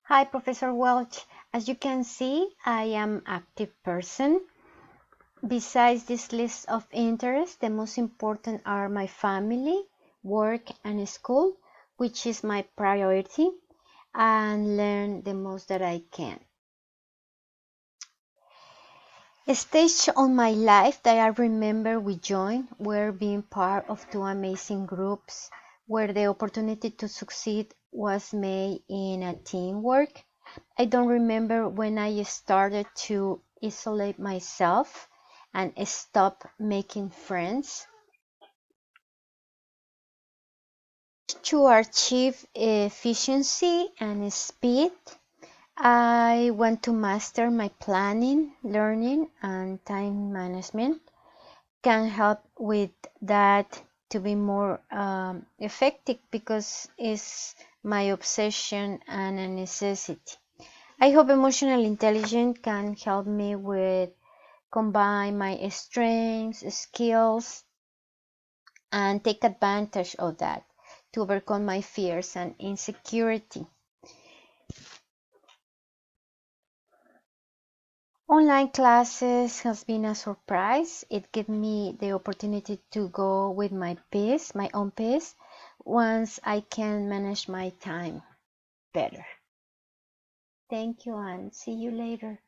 Hi, Professor Welch. As you can see, I am an active person. Besides this list of interests, the most important are my family, work, and school, which is my priority, and learn the most that I can. A stage on my life that I remember we joined were being part of two amazing groups where the opportunity to succeed was made in a teamwork. I don't remember when I started to isolate myself and stop making friends. To achieve efficiency and speed, I want to master my planning, learning, and time management. Can help with that to be more effective because it's my obsession and a necessity. I hope emotional intelligence can help me with combine my strengths, skills, and take advantage of that to overcome my fears and insecurity. Online classes has been a surprise. It gave me the opportunity to go with my pace, my own pace, once I can manage my time better. Thank you and see you later.